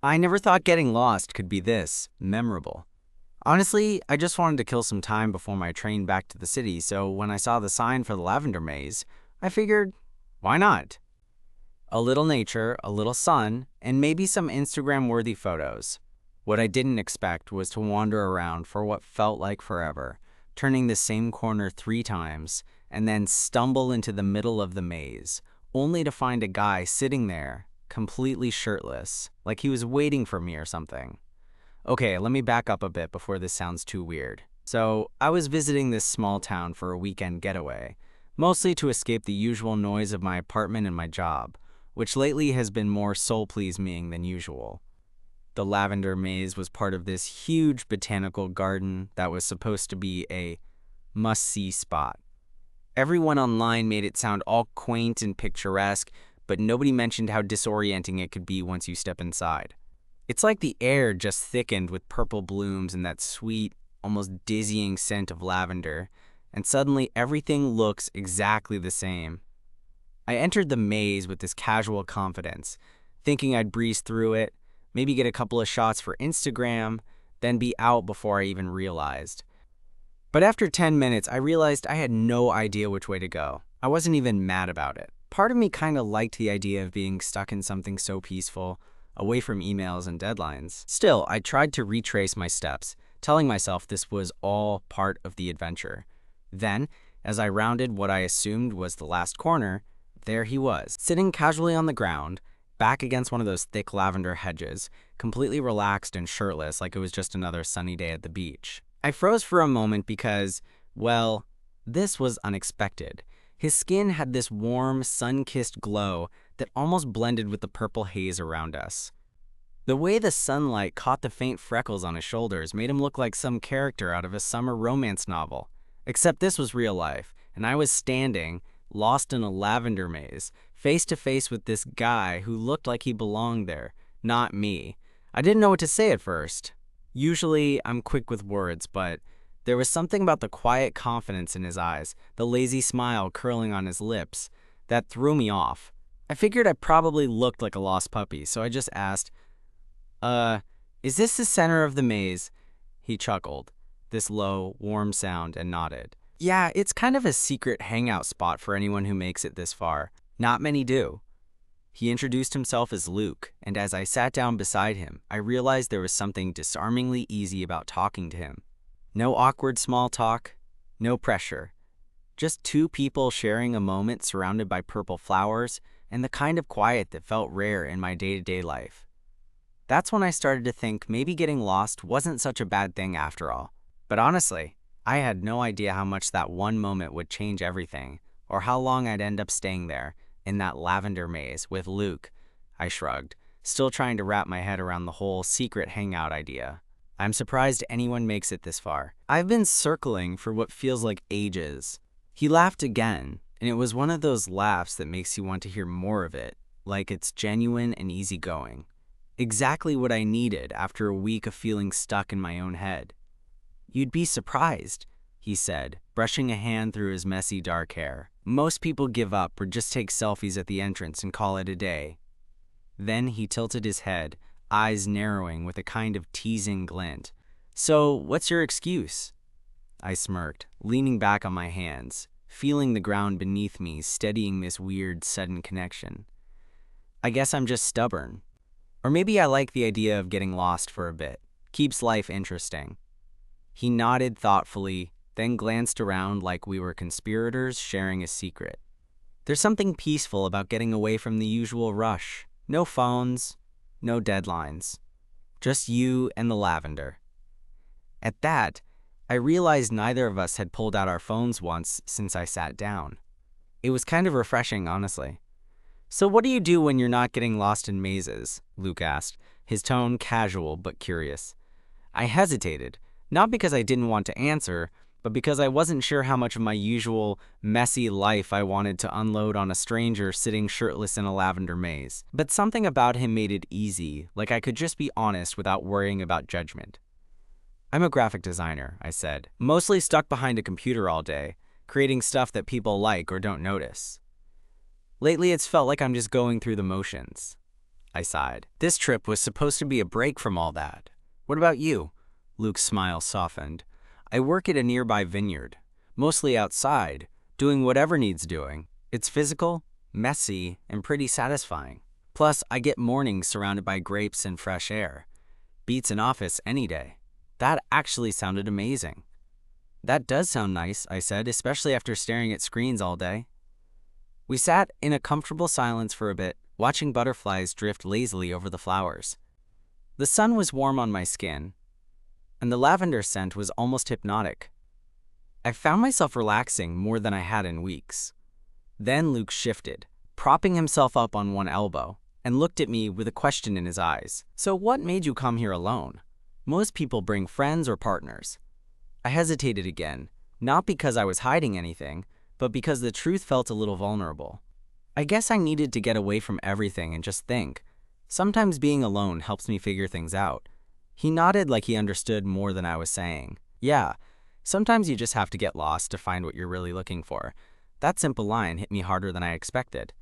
I never thought getting lost could be this memorable. Honestly, I just wanted to kill some time before my train back to the city, so when I saw the sign for the lavender maze, I figured, why not? A little nature, a little sun, and maybe some Instagram-worthy photos. What I didn't expect was to wander around for what felt like forever, turning the same corner 3 times, and then stumble into the middle of the maze, only to find a guy sitting there, completely shirtless, like he was waiting for me or something. Okay, let me back up a bit before this sounds too weird. So, I was visiting this small town for a weekend getaway, mostly to escape the usual noise of my apartment and my job, which lately has been more soul-pleasing than usual. The lavender maze was part of this huge botanical garden that was supposed to be a must-see spot. Everyone online made it sound all quaint and picturesque, but nobody mentioned how disorienting it could be once you step inside. It's like the air just thickened with purple blooms and that sweet, almost dizzying scent of lavender, and suddenly everything looks exactly the same. I entered the maze with this casual confidence, thinking I'd breeze through it, maybe get a couple of shots for Instagram, then be out before I even realized. But after 10 minutes, I realized I had no idea which way to go. I wasn't even mad about it. Part of me kind of liked the idea of being stuck in something so peaceful, away from emails and deadlines. Still, I tried to retrace my steps, telling myself this was all part of the adventure. Then, as I rounded what I assumed was the last corner, there he was, sitting casually on the ground, back against one of those thick lavender hedges, completely relaxed and shirtless like it was just another sunny day at the beach. I froze for a moment because, well, this was unexpected. His skin had this warm, sun-kissed glow that almost blended with the purple haze around us. The way the sunlight caught the faint freckles on his shoulders made him look like some character out of a summer romance novel. Except this was real life, and I was standing, lost in a lavender maze, face to face with this guy who looked like he belonged there, not me. I didn't know what to say at first. Usually, I'm quick with words, but there was something about the quiet confidence in his eyes, the lazy smile curling on his lips, that threw me off. I figured I probably looked like a lost puppy, so I just asked, is this the center of the maze? He chuckled, this low, warm sound, and nodded. Yeah, it's kind of a secret hangout spot for anyone who makes it this far. Not many do. He introduced himself as Luke, and as I sat down beside him, I realized there was something disarmingly easy about talking to him. No awkward small talk, no pressure. Just two people sharing a moment surrounded by purple flowers and the kind of quiet that felt rare in my day-to-day life. That's when I started to think maybe getting lost wasn't such a bad thing after all. But honestly, I had no idea how much that one moment would change everything, or how long I'd end up staying there, in that lavender maze with Luke. I shrugged, still trying to wrap my head around the whole secret hangout idea. I'm surprised anyone makes it this far. I've been circling for what feels like ages. He laughed again, and it was one of those laughs that makes you want to hear more of it, like it's genuine and easygoing. Exactly what I needed after a week of feeling stuck in my own head. You'd be surprised, he said, brushing a hand through his messy dark hair. Most people give up or just take selfies at the entrance and call it a day. Then he tilted his head, eyes narrowing with a kind of teasing glint. So, what's your excuse? I smirked, leaning back on my hands, feeling the ground beneath me steadying this weird, sudden connection. I guess I'm just stubborn. Or maybe I like the idea of getting lost for a bit. Keeps life interesting. He nodded thoughtfully, then glanced around like we were conspirators sharing a secret. There's something peaceful about getting away from the usual rush. No phones, no deadlines. Just you and the lavender. At that, I realized neither of us had pulled out our phones once since I sat down. It was kind of refreshing, honestly. So what do you do when you're not getting lost in mazes? Luke asked, his tone casual but curious. I hesitated, not because I didn't want to answer, but because I wasn't sure how much of my usual messy life I wanted to unload on a stranger sitting shirtless in a lavender maze. But something about him made it easy, like I could just be honest without worrying about judgment. I'm a graphic designer, I said, mostly stuck behind a computer all day, creating stuff that people like or don't notice. Lately, it's felt like I'm just going through the motions. I sighed. This trip was supposed to be a break from all that. What about you? Luke's smile softened. I work at a nearby vineyard, mostly outside, doing whatever needs doing. It's physical, messy, and pretty satisfying. Plus, I get mornings surrounded by grapes and fresh air. Beats an office any day. That actually sounded amazing. That does sound nice, I said, especially after staring at screens all day. We sat in a comfortable silence for a bit, watching butterflies drift lazily over the flowers. The sun was warm on my skin, and the lavender scent was almost hypnotic. I found myself relaxing more than I had in weeks. Then Luke shifted, propping himself up on one elbow, and looked at me with a question in his eyes. So what made you come here alone? Most people bring friends or partners. I hesitated again, not because I was hiding anything, but because the truth felt a little vulnerable. I guess I needed to get away from everything and just think. Sometimes being alone helps me figure things out. He nodded like he understood more than I was saying. Yeah, sometimes you just have to get lost to find what you're really looking for. That simple line hit me harder than I expected.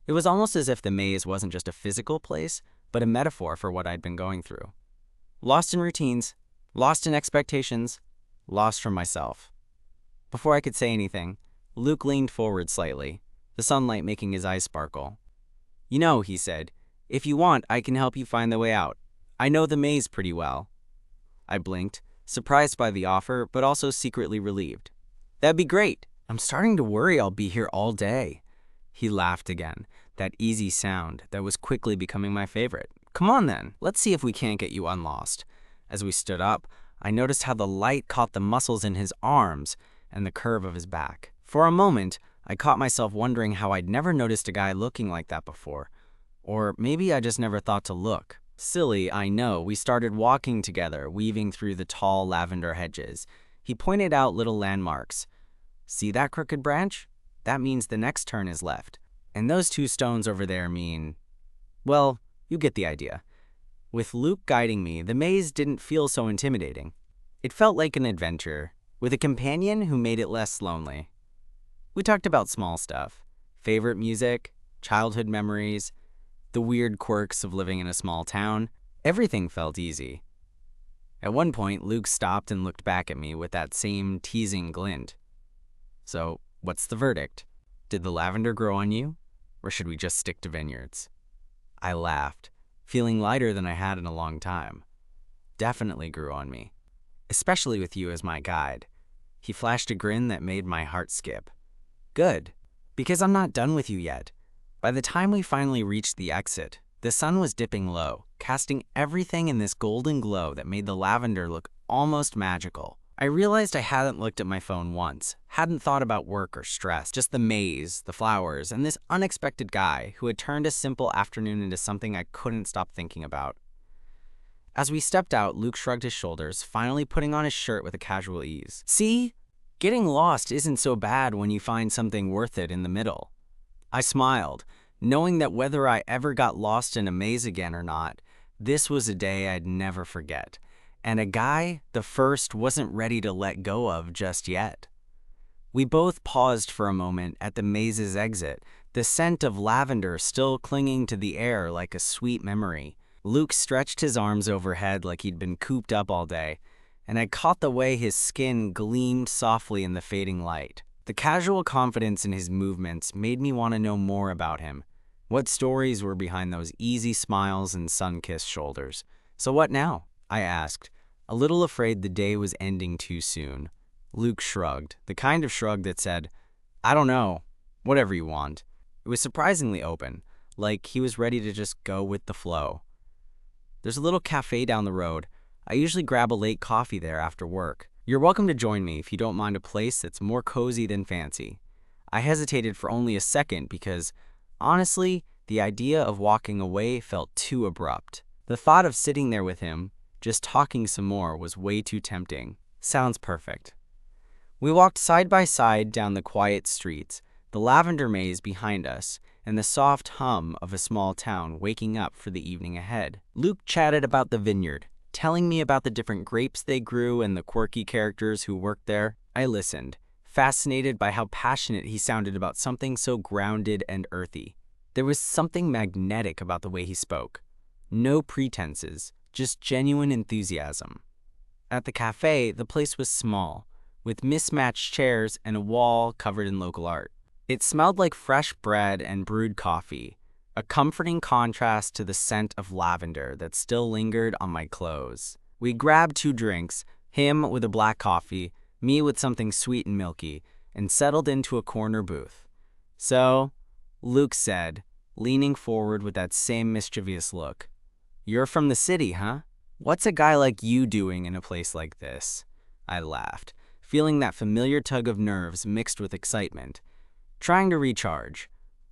It was almost as if the maze wasn't just a physical place, but a metaphor for what I'd been going through. Lost in routines, lost in expectations, lost from myself. Before I could say anything, Luke leaned forward slightly, the sunlight making his eyes sparkle. You know, he said, if you want, I can help you find the way out. I know the maze pretty well. I blinked, surprised by the offer, but also secretly relieved. That'd be great. I'm starting to worry I'll be here all day. He laughed again, that easy sound that was quickly becoming my favorite. Come on then, let's see if we can't get you unlost. As we stood up, I noticed how the light caught the muscles in his arms and the curve of his back. For a moment, I caught myself wondering how I'd never noticed a guy looking like that before. Or maybe I just never thought to look. Silly, I know. We started walking together, weaving through the tall lavender hedges. He pointed out little landmarks. See that crooked branch? That means the next turn is left. And those two stones over there mean... well, you get the idea. With Luke guiding me, the maze didn't feel so intimidating. It felt like an adventure, with a companion who made it less lonely. We talked about small stuff. Favorite music, childhood memories, the weird quirks of living in a small town. Everything felt easy. At one point, Luke stopped and looked back at me with that same teasing glint. So, what's the verdict? Did the lavender grow on you? Or should we just stick to vineyards? I laughed, feeling lighter than I had in a long time. Definitely grew on me. Especially with you as my guide. He flashed a grin that made my heart skip. Good, because I'm not done with you yet. By the time we finally reached the exit, the sun was dipping low, casting everything in this golden glow that made the lavender look almost magical. I realized I hadn't looked at my phone once, hadn't thought about work or stress, just the maze, the flowers, and this unexpected guy who had turned a simple afternoon into something I couldn't stop thinking about. As we stepped out, Luke shrugged his shoulders, finally putting on his shirt with a casual ease. See? Getting lost isn't so bad when you find something worth it in the middle. I smiled, knowing that whether I ever got lost in a maze again or not, this was a day I'd never forget. And a guy the first wasn't ready to let go of just yet. We both paused for a moment at the maze's exit, the scent of lavender still clinging to the air like a sweet memory. Luke stretched his arms overhead like he'd been cooped up all day, and I caught the way his skin gleamed softly in the fading light. The casual confidence in his movements made me want to know more about him. What stories were behind those easy smiles and sun-kissed shoulders? So what now? I asked, a little afraid the day was ending too soon. Luke shrugged, the kind of shrug that said, I don't know, whatever you want. It was surprisingly open, like he was ready to just go with the flow. There's a little cafe down the road. I usually grab a late coffee there after work. You're welcome to join me if you don't mind a place that's more cozy than fancy. I hesitated for only a second because, honestly, the idea of walking away felt too abrupt. The thought of sitting there with him, just talking some more, was way too tempting. Sounds perfect. We walked side by side down the quiet streets, the lavender maze behind us, and the soft hum of a small town waking up for the evening ahead. Luke chatted about the vineyard, telling me about the different grapes they grew and the quirky characters who worked there. I listened, fascinated by how passionate he sounded about something so grounded and earthy. There was something magnetic about the way he spoke. No pretenses, just genuine enthusiasm. At the cafe, the place was small, with mismatched chairs and a wall covered in local art. It smelled like fresh bread and brewed coffee, a comforting contrast to the scent of lavender that still lingered on my clothes. We grabbed 2 drinks, him with a black coffee, me with something sweet and milky, and settled into a corner booth. "So," Luke said, leaning forward with that same mischievous look, "you're from the city, huh? What's a guy like you doing in a place like this?" I laughed, feeling that familiar tug of nerves mixed with excitement. "Trying to recharge.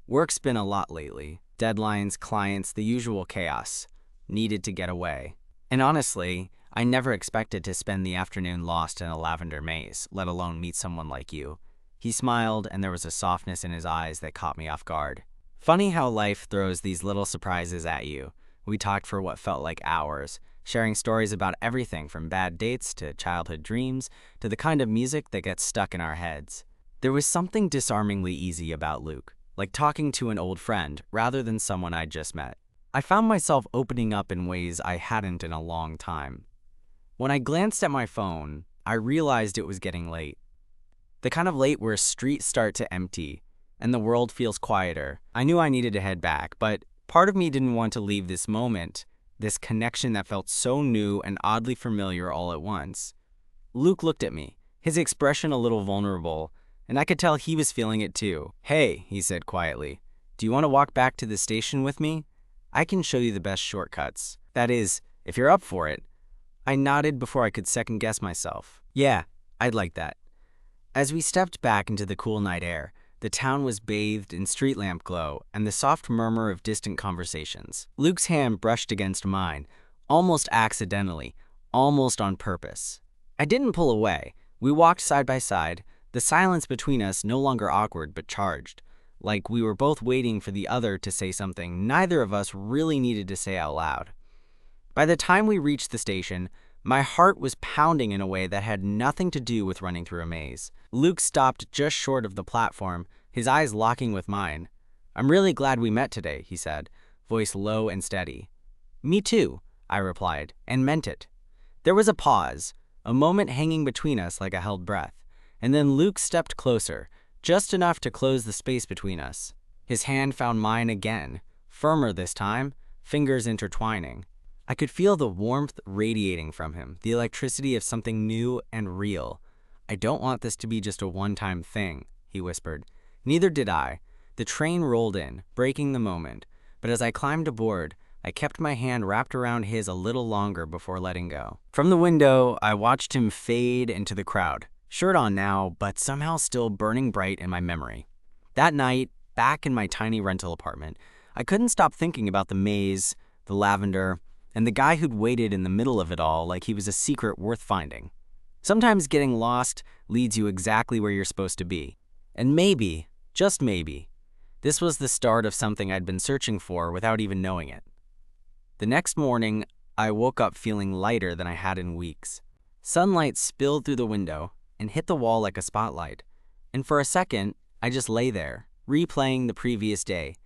Work's been a lot lately. Deadlines, clients, the usual chaos. Needed to get away. And honestly, I never expected to spend the afternoon lost in a lavender maze, let alone meet someone like you." He smiled, and there was a softness in his eyes that caught me off guard. Funny how life throws these little surprises at you. We talked for what felt like hours, sharing stories about everything from bad dates to childhood dreams to the kind of music that gets stuck in our heads. There was something disarmingly easy about Luke, like talking to an old friend rather than someone I'd just met. I found myself opening up in ways I hadn't in a long time. When I glanced at my phone, I realized it was getting late. The kind of late where streets start to empty and the world feels quieter. I knew I needed to head back, but part of me didn't want to leave this moment, this connection that felt so new and oddly familiar all at once. Luke looked at me, his expression a little vulnerable, and I could tell he was feeling it too. "Hey," he said quietly, "do you want to walk back to the station with me? I can show you the best shortcuts. That is, if you're up for it." I nodded before I could second-guess myself. "Yeah, I'd like that." As we stepped back into the cool night air, the town was bathed in street lamp glow and the soft murmur of distant conversations. Luke's hand brushed against mine, almost accidentally, almost on purpose. I didn't pull away. We walked side by side, the silence between us no longer awkward but charged, like we were both waiting for the other to say something neither of us really needed to say out loud. By the time we reached the station, my heart was pounding in a way that had nothing to do with running through a maze. Luke stopped just short of the platform, his eyes locking with mine. "I'm really glad we met today," he said, voice low and steady. "Me too," I replied, and meant it. There was a pause, a moment hanging between us like a held breath, and then Luke stepped closer, just enough to close the space between us. His hand found mine again, firmer this time, fingers intertwining. I could feel the warmth radiating from him, the electricity of something new and real. "I don't want this to be just a one-time thing," he whispered. Neither did I. The train rolled in, breaking the moment, but as I climbed aboard, I kept my hand wrapped around his a little longer before letting go. From the window, I watched him fade into the crowd, shirt on now, but somehow still burning bright in my memory. That night, back in my tiny rental apartment, I couldn't stop thinking about the maze, the lavender, and the guy who'd waited in the middle of it all like he was a secret worth finding. Sometimes getting lost leads you exactly where you're supposed to be. And maybe, just maybe, this was the start of something I'd been searching for without even knowing it. The next morning, I woke up feeling lighter than I had in weeks. Sunlight spilled through the window and hit the wall like a spotlight. And for a second, I just lay there, replaying the previous day.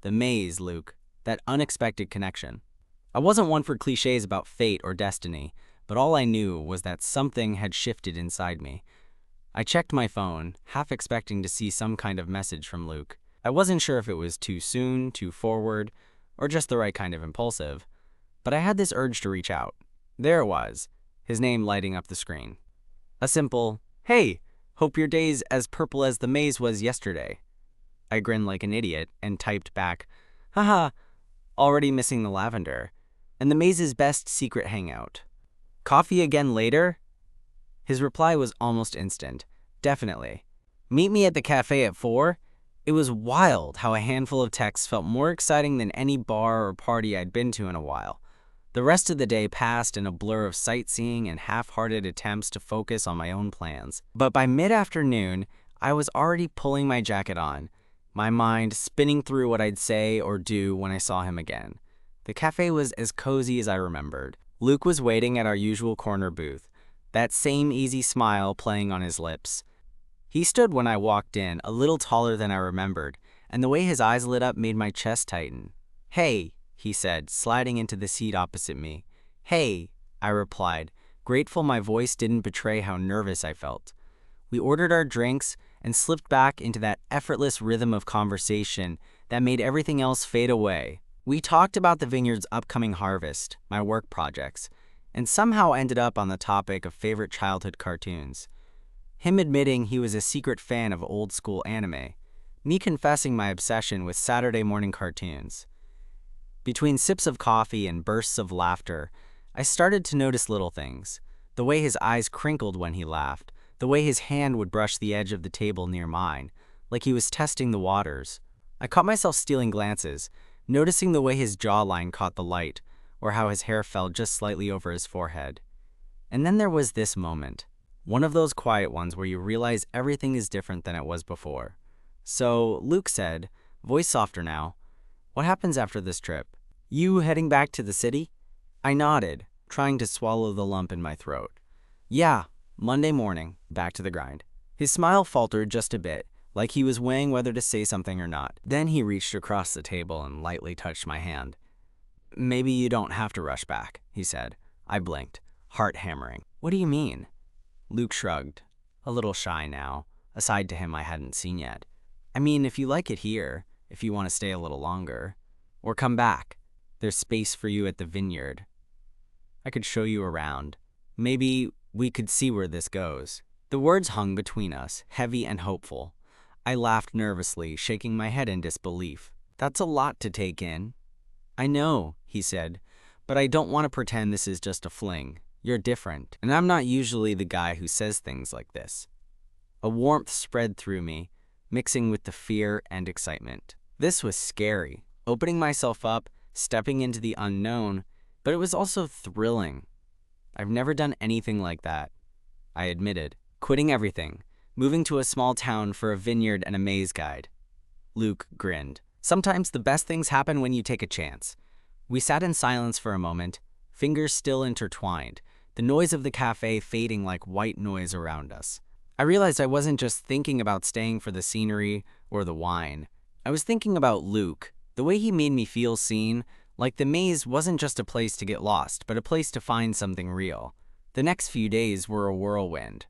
The maze, Luke, that unexpected connection. I wasn't one for cliches about fate or destiny, but all I knew was that something had shifted inside me. I checked my phone, half expecting to see some kind of message from Luke. I wasn't sure if it was too soon, too forward, or just the right kind of impulsive, but I had this urge to reach out. There it was, his name lighting up the screen. A simple, "Hey, hope your day's as purple as the maze was yesterday." I grinned like an idiot and typed back, "Haha, already missing the lavender, and the maze's best secret hangout. Coffee again later?" His reply was almost instant. "Definitely. Meet me at the cafe at 4? It was wild how a handful of texts felt more exciting than any bar or party I'd been to in a while. The rest of the day passed in a blur of sightseeing and half-hearted attempts to focus on my own plans. But by mid-afternoon, I was already pulling my jacket on, my mind spinning through what I'd say or do when I saw him again. The cafe was as cozy as I remembered. Luke was waiting at our usual corner booth, that same easy smile playing on his lips. He stood when I walked in, a little taller than I remembered, and the way his eyes lit up made my chest tighten. "Hey," he said, sliding into the seat opposite me. "Hey," I replied, grateful my voice didn't betray how nervous I felt. We ordered our drinks and slipped back into that effortless rhythm of conversation that made everything else fade away. We talked about the vineyard's upcoming harvest, my work projects, and somehow ended up on the topic of favorite childhood cartoons. Him admitting he was a secret fan of old-school anime, me confessing my obsession with Saturday morning cartoons. Between sips of coffee and bursts of laughter, I started to notice little things. The way his eyes crinkled when he laughed, the way his hand would brush the edge of the table near mine, like he was testing the waters. I caught myself stealing glances, noticing the way his jawline caught the light, or how his hair fell just slightly over his forehead. And then there was this moment, one of those quiet ones where you realize everything is different than it was before. "So," Luke said, voice softer now, "what happens after this trip? You heading back to the city?" I nodded, trying to swallow the lump in my throat. "Yeah, Monday morning, back to the grind." His smile faltered just a bit, like he was weighing whether to say something or not. Then he reached across the table and lightly touched my hand. "Maybe you don't have to rush back," he said. I blinked, heart hammering. "What do you mean?" Luke shrugged, a little shy now, a side to him I hadn't seen yet. "I mean, if you like it here, if you want to stay a little longer, or come back, there's space for you at the vineyard. I could show you around. Maybe we could see where this goes." The words hung between us, heavy and hopeful. I laughed nervously, shaking my head in disbelief. "That's a lot to take in." "I know," he said, "but I don't want to pretend this is just a fling. You're different, and I'm not usually the guy who says things like this." A warmth spread through me, mixing with the fear and excitement. This was scary, opening myself up, stepping into the unknown, but it was also thrilling. I've never done anything like that, I admitted, quitting everything, moving to a small town for a vineyard and a maze guide. Luke grinned. "Sometimes the best things happen when you take a chance." We sat in silence for a moment, fingers still intertwined, the noise of the cafe fading like white noise around us. I realized I wasn't just thinking about staying for the scenery or the wine. I was thinking about Luke, the way he made me feel seen, like the maze wasn't just a place to get lost, but a place to find something real. The next few days were a whirlwind.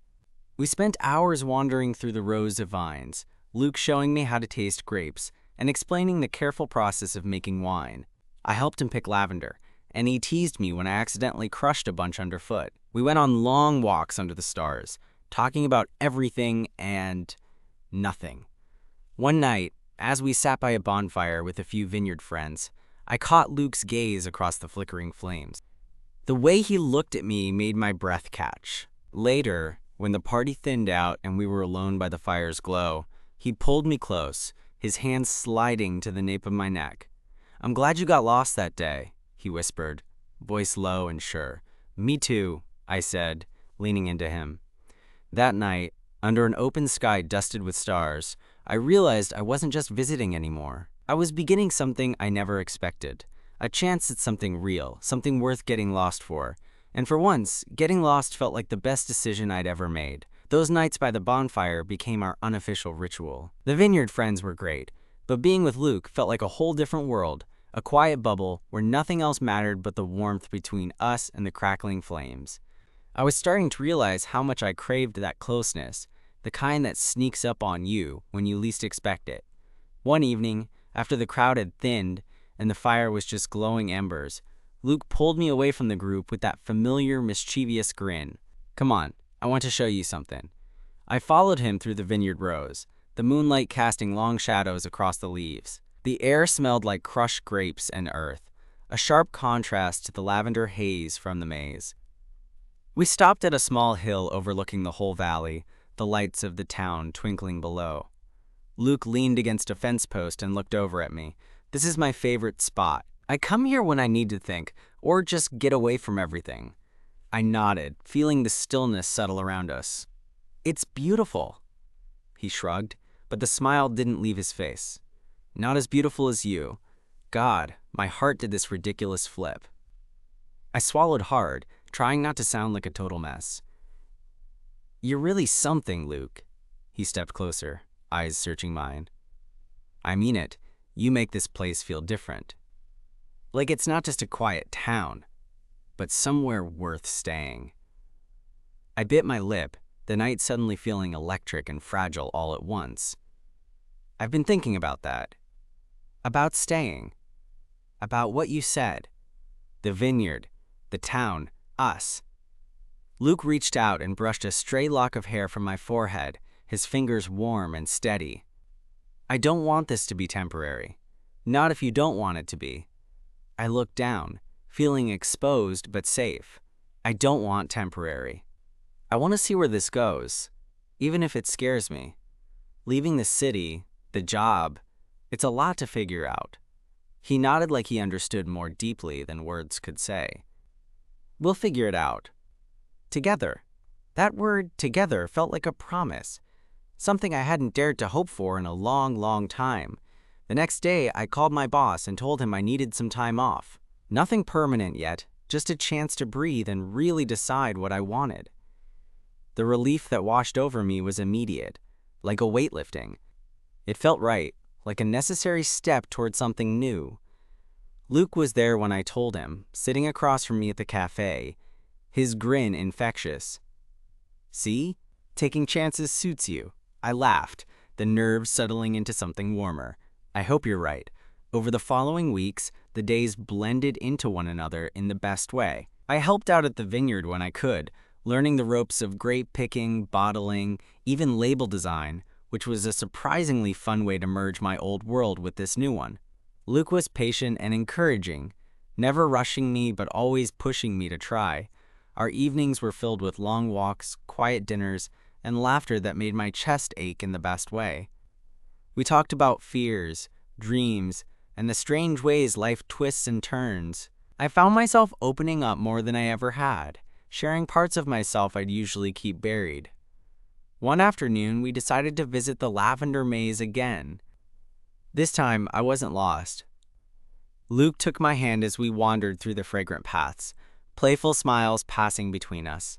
We spent hours wandering through the rows of vines, Luke showing me how to taste grapes and explaining the careful process of making wine. I helped him pick lavender, and he teased me when I accidentally crushed a bunch underfoot. We went on long walks under the stars, talking about everything and nothing. One night, as we sat by a bonfire with a few vineyard friends, I caught Luke's gaze across the flickering flames. The way he looked at me made my breath catch. Later, when the party thinned out and we were alone by the fire's glow, he pulled me close, his hands sliding to the nape of my neck. "I'm glad you got lost that day," he whispered, voice low and sure. "Me too," I said, leaning into him. That night, under an open sky dusted with stars, I realized I wasn't just visiting anymore. I was beginning something I never expected, a chance at something real, something worth getting lost for. And for once, getting lost felt like the best decision I'd ever made. Those nights by the bonfire became our unofficial ritual. The vineyard friends were great, but being with Luke felt like a whole different world, a quiet bubble where nothing else mattered but the warmth between us and the crackling flames. I was starting to realize how much I craved that closeness, the kind that sneaks up on you when you least expect it. One evening, after the crowd had thinned and the fire was just glowing embers, Luke pulled me away from the group with that familiar, mischievous grin. "Come on, I want to show you something." I followed him through the vineyard rows, the moonlight casting long shadows across the leaves. The air smelled like crushed grapes and earth, a sharp contrast to the lavender haze from the maze. We stopped at a small hill overlooking the whole valley, the lights of the town twinkling below. Luke leaned against a fence post and looked over at me. "This is my favorite spot. I come here when I need to think, or just get away from everything." I nodded, feeling the stillness settle around us. "It's beautiful." He shrugged, but the smile didn't leave his face. "Not as beautiful as you." God, my heart did this ridiculous flip. I swallowed hard, trying not to sound like a total mess. "You're really something, Luke." He stepped closer, eyes searching mine. I mean it. You make this place feel different. Like it's not just a quiet town, but somewhere worth staying. I bit my lip, the night suddenly feeling electric and fragile all at once. I've been thinking about that. About staying. About what you said. The vineyard. The town. Us. Luke reached out and brushed a stray lock of hair from my forehead, his fingers warm and steady. I don't want this to be temporary. Not if you don't want it to be. I looked down, feeling exposed but safe. I don't want temporary. I want to see where this goes, even if it scares me. Leaving the city, the job, it's a lot to figure out. He nodded like he understood more deeply than words could say. We'll figure it out. Together. That word, together, felt like a promise. Something I hadn't dared to hope for in a long, long time. The next day, I called my boss and told him I needed some time off. Nothing permanent yet, just a chance to breathe and really decide what I wanted. The relief that washed over me was immediate, like a weightlifting. It felt right, like a necessary step toward something new. Luke was there when I told him, sitting across from me at the cafe, his grin infectious. See? Taking chances suits you. I laughed, the nerves settling into something warmer. I hope you're right. Over the following weeks, the days blended into one another in the best way. I helped out at the vineyard when I could, learning the ropes of grape picking, bottling, even label design, which was a surprisingly fun way to merge my old world with this new one. Luke was patient and encouraging, never rushing me but always pushing me to try. Our evenings were filled with long walks, quiet dinners, and laughter that made my chest ache in the best way. We talked about fears, dreams, and the strange ways life twists and turns. I found myself opening up more than I ever had, sharing parts of myself I'd usually keep buried. One afternoon, we decided to visit the lavender maze again. This time, I wasn't lost. Luke took my hand as we wandered through the fragrant paths, playful smiles passing between us.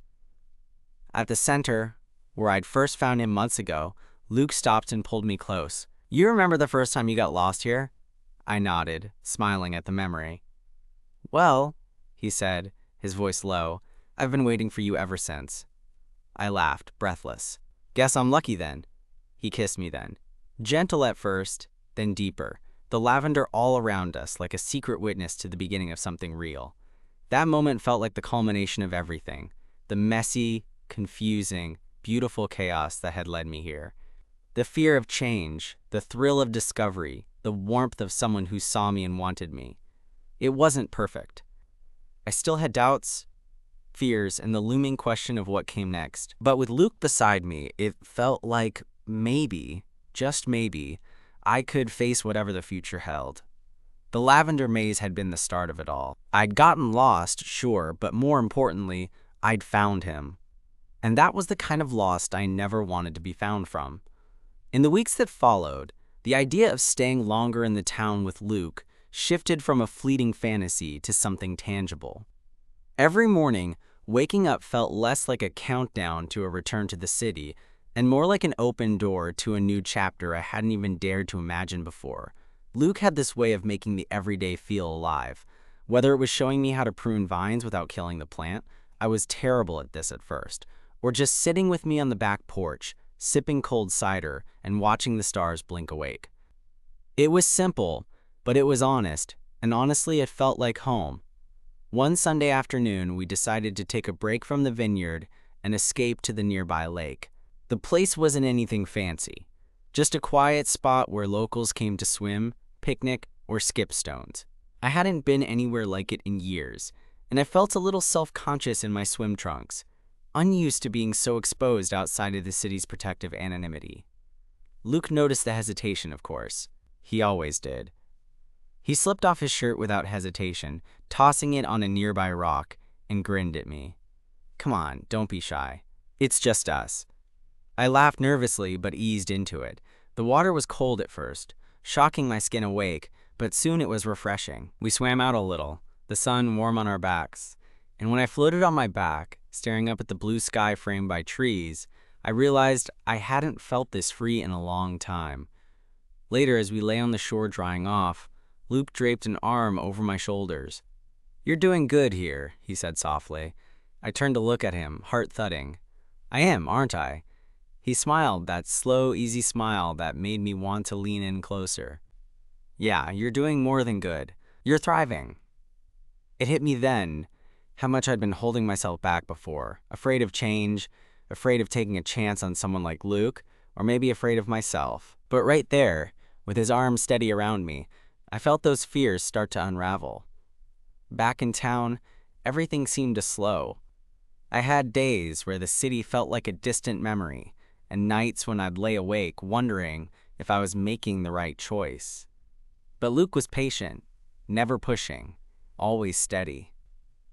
At the center, where I'd first found him months ago, Luke stopped and pulled me close. You remember the first time you got lost here? I nodded, smiling at the memory. Well, he said, his voice low, I've been waiting for you ever since. I laughed, breathless. Guess I'm lucky then. He kissed me then. Gentle at first, then deeper, the lavender all around us like a secret witness to the beginning of something real. That moment felt like the culmination of everything, the messy, confusing, beautiful chaos that had led me here. The fear of change, the thrill of discovery, the warmth of someone who saw me and wanted me. It wasn't perfect. I still had doubts, fears, and the looming question of what came next. But with Luke beside me, it felt like maybe, just maybe, I could face whatever the future held. The lavender maze had been the start of it all. I'd gotten lost, sure, but more importantly, I'd found him. And that was the kind of lost I never wanted to be found from. In the weeks that followed, the idea of staying longer in the town with Luke shifted from a fleeting fantasy to something tangible. Every morning, waking up felt less like a countdown to a return to the city and more like an open door to a new chapter I hadn't even dared to imagine before. Luke had this way of making the everyday feel alive. Whether it was showing me how to prune vines without killing the plant, I was terrible at this at first, or just sitting with me on the back porch, sipping cold cider and watching the stars blink awake. It was simple, but it was honest, and honestly it felt like home. One Sunday afternoon, we decided to take a break from the vineyard and escape to the nearby lake. The place wasn't anything fancy, just a quiet spot where locals came to swim, picnic, or skip stones. I hadn't been anywhere like it in years, and I felt a little self-conscious in my swim trunks, unused to being so exposed outside of the city's protective anonymity. Luke noticed the hesitation, of course. He always did. He slipped off his shirt without hesitation, tossing it on a nearby rock, and grinned at me. Come on, don't be shy. It's just us. I laughed nervously but eased into it. The water was cold at first, shocking my skin awake, but soon it was refreshing. We swam out a little, the sun warm on our backs, and when I floated on my back, staring up at the blue sky framed by trees, I realized I hadn't felt this free in a long time. Later, as we lay on the shore drying off, Luke draped an arm over my shoulders. "You're doing good here," he said softly. I turned to look at him, heart thudding. "I am, aren't I?" He smiled, that slow, easy smile that made me want to lean in closer. "Yeah, you're doing more than good. You're thriving." It hit me then how much I'd been holding myself back before, afraid of change, afraid of taking a chance on someone like Luke, or maybe afraid of myself. But right there, with his arm steady around me, I felt those fears start to unravel. Back in town, everything seemed to slow. I had days where the city felt like a distant memory, and nights when I'd lay awake wondering if I was making the right choice. But Luke was patient, never pushing, always steady.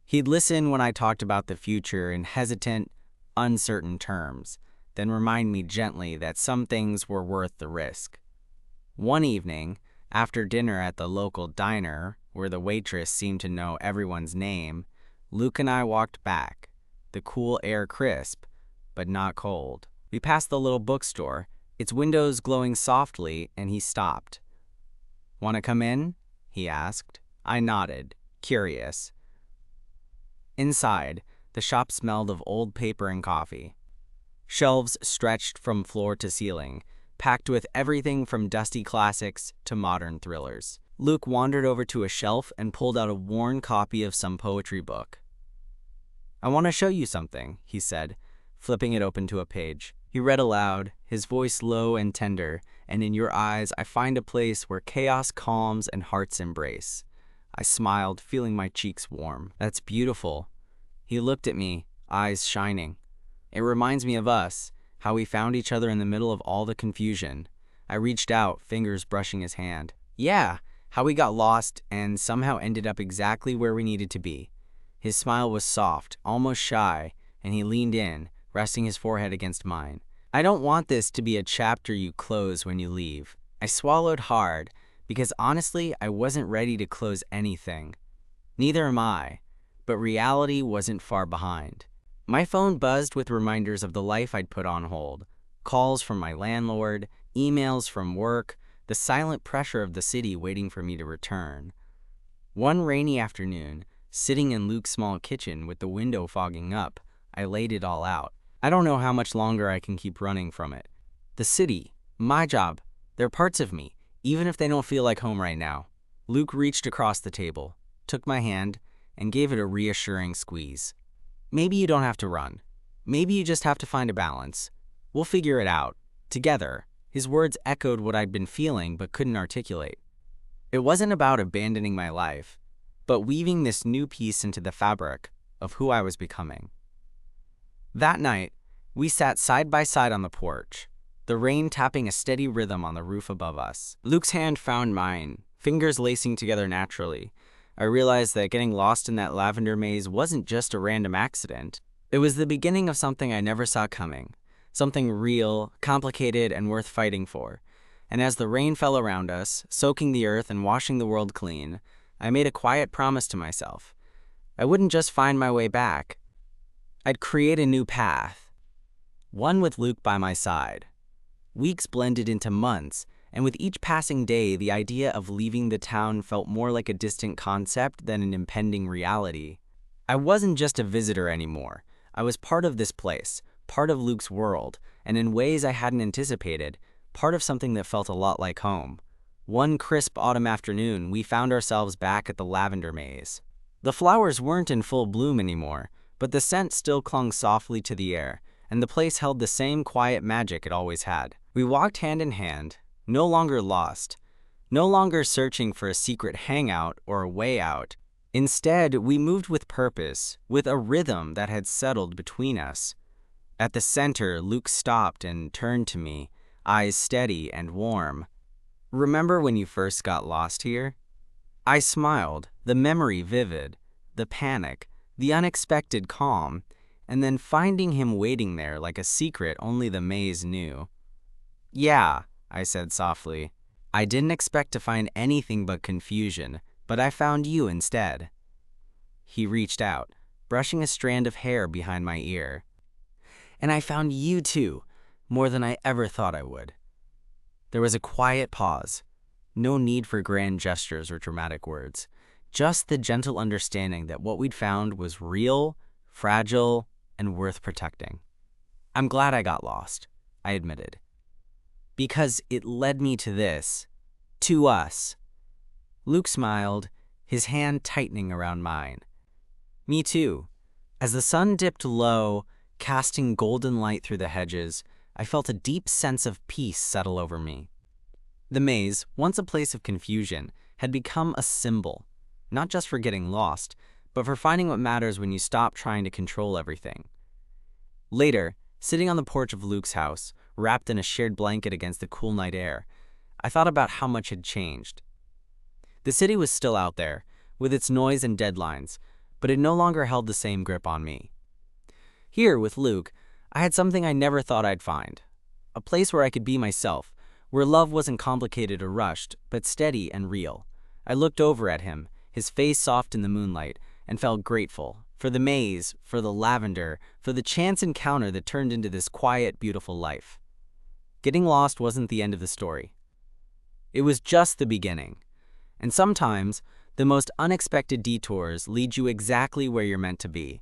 He'd listen when I talked about the future in hesitant, uncertain terms, then remind me gently that some things were worth the risk. One evening, after dinner at the local diner, where the waitress seemed to know everyone's name, Luke and I walked back, the cool air crisp, but not cold. We passed the little bookstore, its windows glowing softly, and he stopped. "Want to come in?" he asked. I nodded, curious. Inside, the shop smelled of old paper and coffee. Shelves stretched from floor to ceiling, packed with everything from dusty classics to modern thrillers. Luke wandered over to a shelf and pulled out a worn copy of some poetry book. "I want to show you something," he said, flipping it open to a page. He read aloud, his voice low and tender, and in your eyes I find a place where chaos calms and hearts embrace. I smiled, feeling my cheeks warm. "That's beautiful." He looked at me, eyes shining. "It reminds me of us, how we found each other in the middle of all the confusion." I reached out, fingers brushing his hand. "Yeah, how we got lost and somehow ended up exactly where we needed to be." His smile was soft, almost shy, and he leaned in, resting his forehead against mine. "I don't want this to be a chapter you close when you leave." I swallowed hard, because honestly, I wasn't ready to close anything. Neither am I, but reality wasn't far behind. My phone buzzed with reminders of the life I'd put on hold. Calls from my landlord, emails from work, the silent pressure of the city waiting for me to return. One rainy afternoon, sitting in Luke's small kitchen with the window fogging up, I laid it all out. I don't know how much longer I can keep running from it. The city, my job, they're parts of me, even if they don't feel like home right now. Luke reached across the table, took my hand, and gave it a reassuring squeeze. "Maybe you don't have to run. Maybe you just have to find a balance. We'll figure it out, together." His words echoed what I'd been feeling but couldn't articulate. It wasn't about abandoning my life, but weaving this new piece into the fabric of who I was becoming. That night, we sat side by side on the porch, the rain tapping a steady rhythm on the roof above us. Luke's hand found mine, fingers lacing together naturally. I realized that getting lost in that lavender maze wasn't just a random accident. It was the beginning of something I never saw coming, something real, complicated, and worth fighting for. And as the rain fell around us, soaking the earth and washing the world clean, I made a quiet promise to myself. I wouldn't just find my way back. I'd create a new path, one with Luke by my side. Weeks blended into months, and with each passing day, the idea of leaving the town felt more like a distant concept than an impending reality. I wasn't just a visitor anymore. I was part of this place, part of Luke's world, and in ways I hadn't anticipated, part of something that felt a lot like home. One crisp autumn afternoon, we found ourselves back at the lavender maze. The flowers weren't in full bloom anymore, but the scent still clung softly to the air, and the place held the same quiet magic it always had. We walked hand in hand, no longer lost, no longer searching for a secret hangout or a way out. Instead, we moved with purpose, with a rhythm that had settled between us. At the center, Luke stopped and turned to me, eyes steady and warm. "Remember when you first got lost here?" I smiled, the memory vivid, the panic, the unexpected calm, and then finding him waiting there like a secret only the maze knew. "Yeah," I said softly. "I didn't expect to find anything but confusion, but I found you instead." He reached out, brushing a strand of hair behind my ear. "And I found you too, more than I ever thought I would." There was a quiet pause. No need for grand gestures or dramatic words. Just the gentle understanding that what we'd found was real, fragile, and worth protecting. I'm glad I got lost, I admitted. Because it led me to this. To us. Luke smiled, his hand tightening around mine. Me too. As the sun dipped low, casting golden light through the hedges, I felt a deep sense of peace settle over me. The maze, once a place of confusion, had become a symbol, not just for getting lost, but for finding what matters when you stop trying to control everything. Later, sitting on the porch of Luke's house, wrapped in a shared blanket against the cool night air, I thought about how much had changed. The city was still out there, with its noise and deadlines, but it no longer held the same grip on me. Here, with Luke, I had something I never thought I'd find. A place where I could be myself, where love wasn't complicated or rushed, but steady and real. I looked over at him, his face soft in the moonlight, and felt grateful for the maze, for the lavender, for the chance encounter that turned into this quiet, beautiful life. Getting lost wasn't the end of the story. It was just the beginning. And sometimes, the most unexpected detours lead you exactly where you're meant to be.